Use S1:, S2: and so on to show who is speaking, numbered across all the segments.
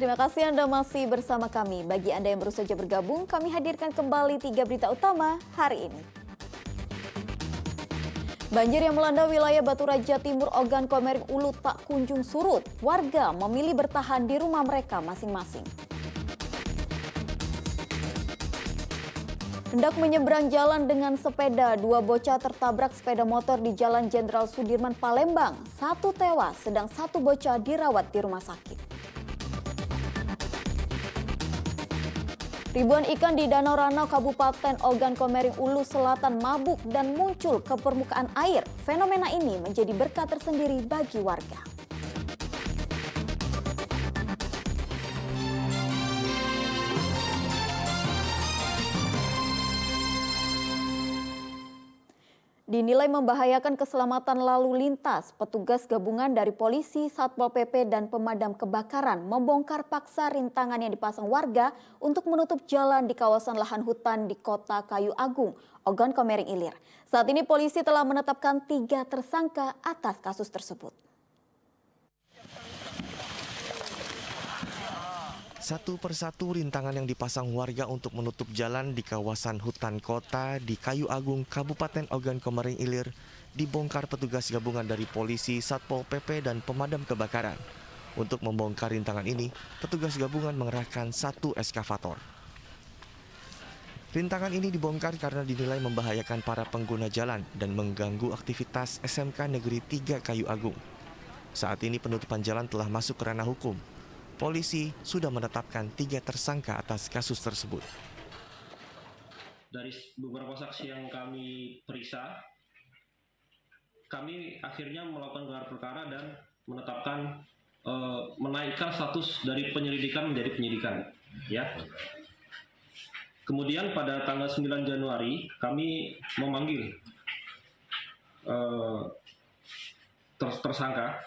S1: Terima kasih Anda masih bersama kami. Bagi Anda yang baru saja bergabung, kami hadirkan kembali 3 berita utama hari ini. Banjir yang melanda wilayah Batu Raja Timur, Ogan Komering Ulu tak kunjung surut. Warga memilih bertahan di rumah mereka masing-masing. Hendak menyeberang jalan dengan sepeda, 2 bocah tertabrak sepeda motor di Jalan Jenderal Sudirman, Palembang. 1 tewas, sedang 1 bocah dirawat di rumah sakit. Ribuan ikan di Danau Ranau, Kabupaten Ogan Komering Ulu Selatan mabuk dan muncul ke permukaan air. Fenomena ini menjadi berkah tersendiri bagi warga. Dinilai membahayakan keselamatan lalu lintas, petugas gabungan dari polisi, Satpol PP, dan pemadam kebakaran membongkar paksa rintangan yang dipasang warga untuk menutup jalan di kawasan lahan hutan di Kota Kayu Agung, Ogan Komering Ilir. Saat ini polisi telah menetapkan 3 tersangka atas kasus tersebut.
S2: Satu persatu rintangan yang dipasang warga untuk menutup jalan di kawasan hutan kota di Kayu Agung, Kabupaten Ogan Komering Ilir dibongkar petugas gabungan dari polisi, Satpol PP, dan pemadam kebakaran. Untuk membongkar rintangan ini, petugas gabungan mengerahkan 1 eskavator. Rintangan ini dibongkar karena dinilai membahayakan para pengguna jalan dan mengganggu aktivitas SMK Negeri 3 Kayu Agung. Saat ini penutupan jalan telah masuk ke ranah hukum. Polisi sudah menetapkan 3 tersangka atas kasus tersebut.
S3: Dari beberapa saksi yang kami periksa, kami akhirnya melakukan gelar perkara dan menetapkan menaikkan status dari penyelidikan menjadi penyidikan. Ya. Kemudian pada tanggal 9 Januari kami memanggil tersangka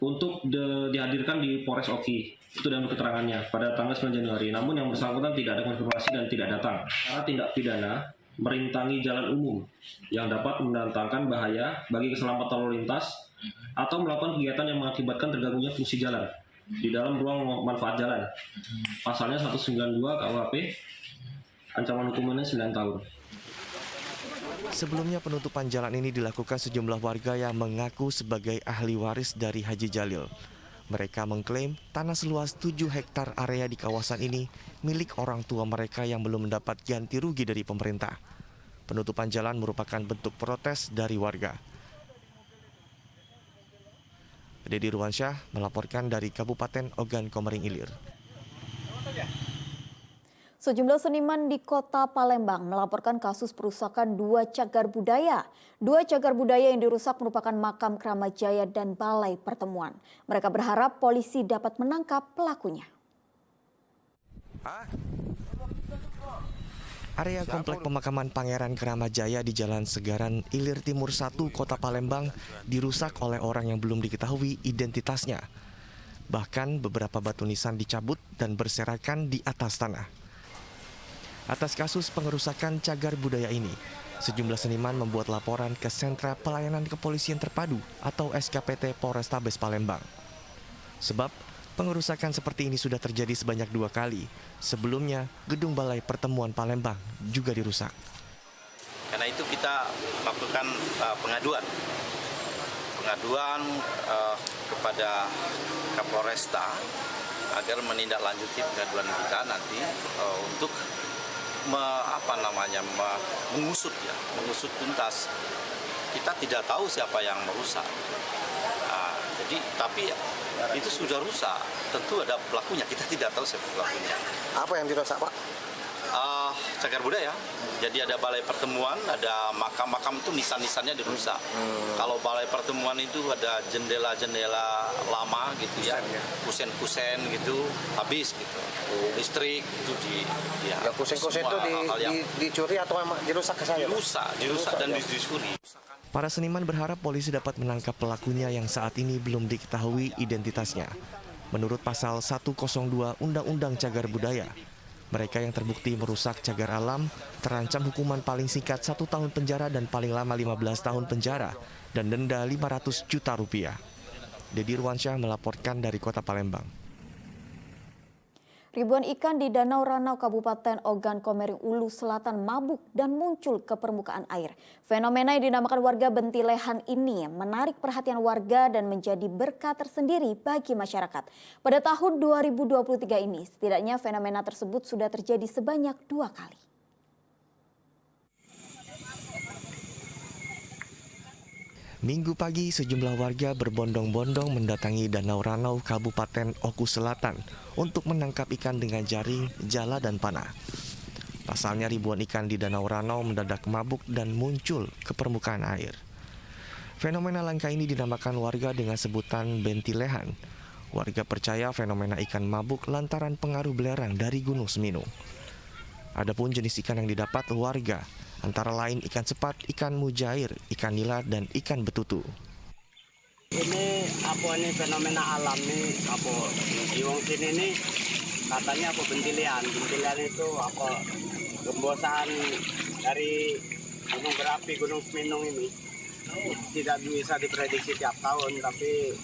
S3: untuk dihadirkan di Polres Oki. Itu dalam keterangannya pada tanggal 9 Januari. Namun yang bersangkutan tidak ada konfirmasi dan tidak datang. Karena tindak pidana merintangi jalan umum yang dapat mendatangkan bahaya bagi keselamatan lalu lintas atau melakukan kegiatan yang mengakibatkan terganggunya fungsi jalan di dalam ruang manfaat jalan. Pasalnya 192 KUHP, ancaman hukumannya 9 tahun.
S2: Sebelumnya penutupan jalan ini dilakukan sejumlah warga yang mengaku sebagai ahli waris dari Haji Jalil. Mereka mengklaim tanah seluas 7 hektar area di kawasan ini milik orang tua mereka yang belum mendapat ganti rugi dari pemerintah. Penutupan jalan merupakan bentuk protes dari warga. Dedi Ruansyah melaporkan dari Kabupaten Ogan Komering Ilir.
S1: Sejumlah seniman di Kota Palembang melaporkan kasus perusakan 2 cagar budaya. 2 cagar budaya yang dirusak merupakan makam Kramat Jaya dan Balai Pertemuan. Mereka berharap polisi dapat menangkap pelakunya.
S2: Area komplek pemakaman Pangeran Kramat Jaya di Jalan Segaran Ilir Timur 1, Kota Palembang dirusak oleh orang yang belum diketahui identitasnya. Bahkan beberapa batu nisan dicabut dan berserakan di atas tanah. Atas kasus pengerusakan cagar budaya ini, sejumlah seniman membuat laporan ke Sentra Pelayanan Kepolisian Terpadu atau SKPT Polrestabes Palembang. Sebab pengerusakan seperti ini sudah terjadi sebanyak 2 kali. Sebelumnya, gedung Balai Pertemuan Palembang juga dirusak.
S4: Karena itu kita lakukan pengaduan kepada Kapolresta agar menindaklanjuti pengaduan kita nanti untuk mengusut tuntas. Kita tidak tahu siapa yang merusak. Tapi itu sudah rusak. Tentu ada pelakunya. Kita tidak tahu siapa pelakunya.
S5: Apa yang dirusak, Pak?
S4: Cagar budaya. Jadi ada Balai Pertemuan, ada makam-makam itu nisan-nisannya dirusak. Kalau Balai Pertemuan itu ada jendela-jendela lama gitu ya, kusen-kusen gitu, habis gitu. Listrik itu
S5: kusen-kusen itu dicuri atau dirusak ke saya?
S4: Dirusak dan dicuri.
S2: Para seniman berharap polisi dapat menangkap pelakunya yang saat ini belum diketahui identitasnya. Menurut pasal 102 Undang-Undang Cagar Budaya, mereka yang terbukti merusak cagar alam terancam hukuman paling singkat 1 tahun penjara dan paling lama 15 tahun penjara dan denda 500 juta rupiah. Dedi Ruansyah melaporkan dari Kota Palembang.
S1: Ribuan ikan di Danau Ranau Kabupaten Ogan Komering Ulu Selatan mabuk dan muncul ke permukaan air. Fenomena yang dinamakan warga bentilehan ini menarik perhatian warga dan menjadi berkah tersendiri bagi masyarakat. Pada tahun 2023 ini, setidaknya fenomena tersebut sudah terjadi sebanyak 2 kali.
S2: Minggu pagi, sejumlah warga berbondong-bondong mendatangi Danau Ranau Kabupaten Oku Selatan untuk menangkap ikan dengan jaring, jala, dan panah. Pasalnya ribuan ikan di Danau Ranau mendadak mabuk dan muncul ke permukaan air. Fenomena langka ini dinamakan warga dengan sebutan bentilehan. Warga percaya fenomena ikan mabuk lantaran pengaruh belerang dari Gunung Semeru. Adapun jenis ikan yang didapat warga antara lain ikan sepat, ikan mujair, ikan nila, dan ikan betutu.
S6: Ini fenomena alam nih di wong sini nih katanya bentilian itu gembosan dari gunung berapi Gunung Semeru ini tidak bisa diprediksi tiap tahun, tapi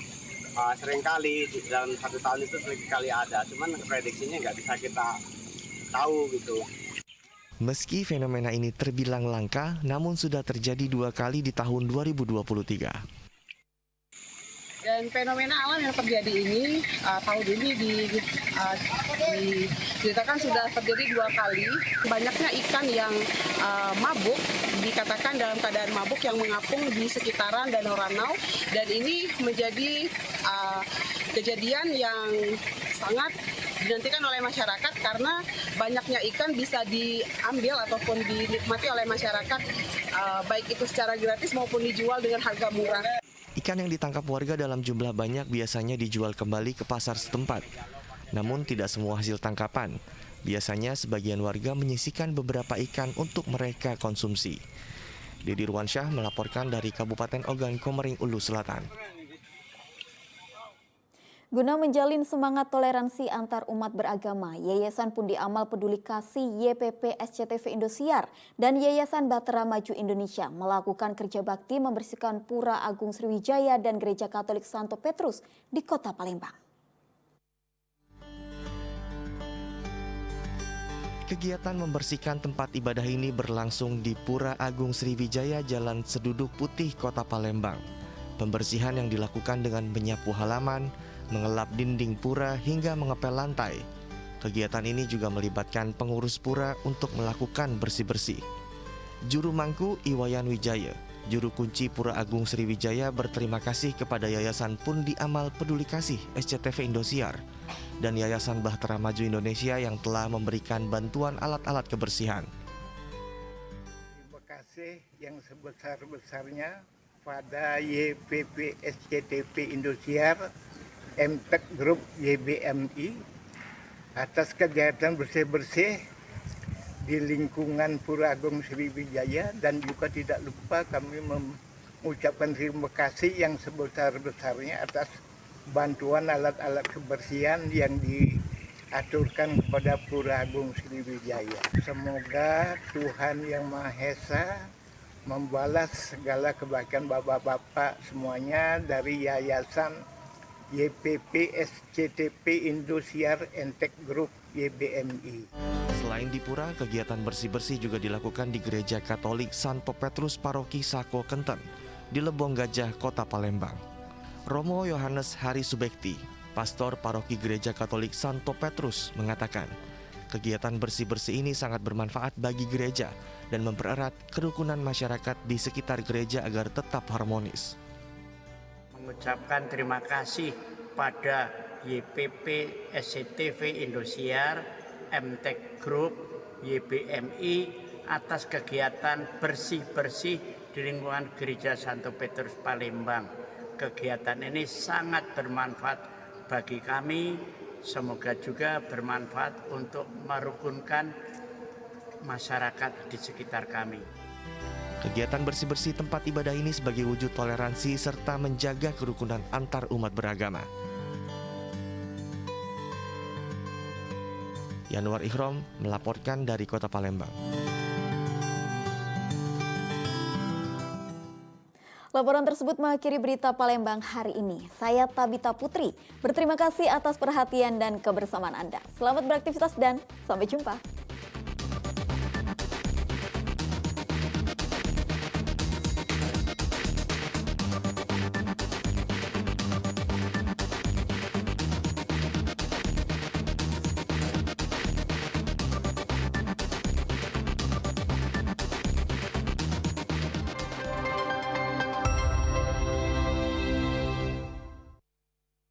S6: seringkali dalam 1 tahun itu seringkali ada, cuman prediksinya nggak bisa kita tahu gitu.
S2: Meski fenomena ini terbilang langka, namun sudah terjadi 2 kali di tahun 2023.
S7: Dan fenomena alam yang terjadi ini tahun ini diceritakan sudah terjadi 2 kali. Banyaknya ikan yang mabuk, dikatakan dalam keadaan mabuk yang mengapung di sekitaran Danau Ranau, dan ini menjadi kejadian yang sangat dinantikan oleh masyarakat karena banyaknya ikan bisa diambil ataupun dinikmati oleh masyarakat, baik itu secara gratis maupun dijual dengan harga murah.
S2: Ikan yang ditangkap warga dalam jumlah banyak biasanya dijual kembali ke pasar setempat. Namun tidak semua hasil tangkapan. Biasanya sebagian warga menyisihkan beberapa ikan untuk mereka konsumsi. Dedi Ruansyah melaporkan dari Kabupaten Ogan Komering Ulu Selatan.
S1: Guna menjalin semangat toleransi antar umat beragama, Yayasan Pundi Amal Peduli Kasih YPP SCTV Indosiar dan Yayasan Bahtera Maju Indonesia melakukan kerja bakti membersihkan Pura Agung Sriwijaya dan Gereja Katolik Santo Petrus di Kota Palembang.
S2: Kegiatan membersihkan tempat ibadah ini berlangsung di Pura Agung Sriwijaya, Jalan Seduduk Putih, Kota Palembang. Pembersihan yang dilakukan dengan menyapu halaman, mengelap dinding pura hingga mengepel lantai. Kegiatan ini juga melibatkan pengurus pura untuk melakukan bersih-bersih. Juru Mangku Iwayan Wijaya, Juru Kunci Pura Agung Sriwijaya berterima kasih kepada Yayasan Pundi Amal Peduli Kasih SCTV Indosiar dan Yayasan Bahtera Maju Indonesia yang telah memberikan bantuan alat-alat kebersihan.
S8: Terima kasih yang sebesar-besarnya pada YPP SCTV Indosiar, MTEK Group YBMI atas kegiatan bersih-bersih di lingkungan Pura Agung Sriwijaya, dan juga tidak lupa kami mengucapkan terima kasih yang sebesar-besarnya atas bantuan alat-alat kebersihan yang diaturkan kepada Pura Agung Sriwijaya. Semoga Tuhan Yang Maha Esa membalas segala kebaikan bapak-bapak semuanya dari Yayasan YPP SCTV Indosiar MTEK Group YBMI.
S2: Selain di Pura, kegiatan bersih-bersih juga dilakukan di Gereja Katolik Santo Petrus Paroki Sako Kenten di Lebong Gajah, Kota Palembang. Romo Yohanes Hari Subekti, Pastor Paroki Gereja Katolik Santo Petrus, mengatakan kegiatan bersih-bersih ini sangat bermanfaat bagi gereja dan mempererat kerukunan masyarakat di sekitar gereja agar tetap harmonis.
S6: Mengucapkan terima kasih pada YPP SCTV Indosiar, MTEK Group, YBMI atas kegiatan bersih-bersih di lingkungan Gereja Santo Petrus Palembang. Kegiatan ini sangat bermanfaat bagi kami, semoga juga bermanfaat untuk merukunkan masyarakat di sekitar kami.
S2: Kegiatan bersih-bersih tempat ibadah ini sebagai wujud toleransi serta menjaga kerukunan antar umat beragama. Yanuar Ikhrom melaporkan dari Kota Palembang.
S1: Laporan tersebut mengakhiri berita Palembang hari ini. Saya Tabita Putri, berterima kasih atas perhatian dan kebersamaan Anda. Selamat beraktivitas dan sampai jumpa.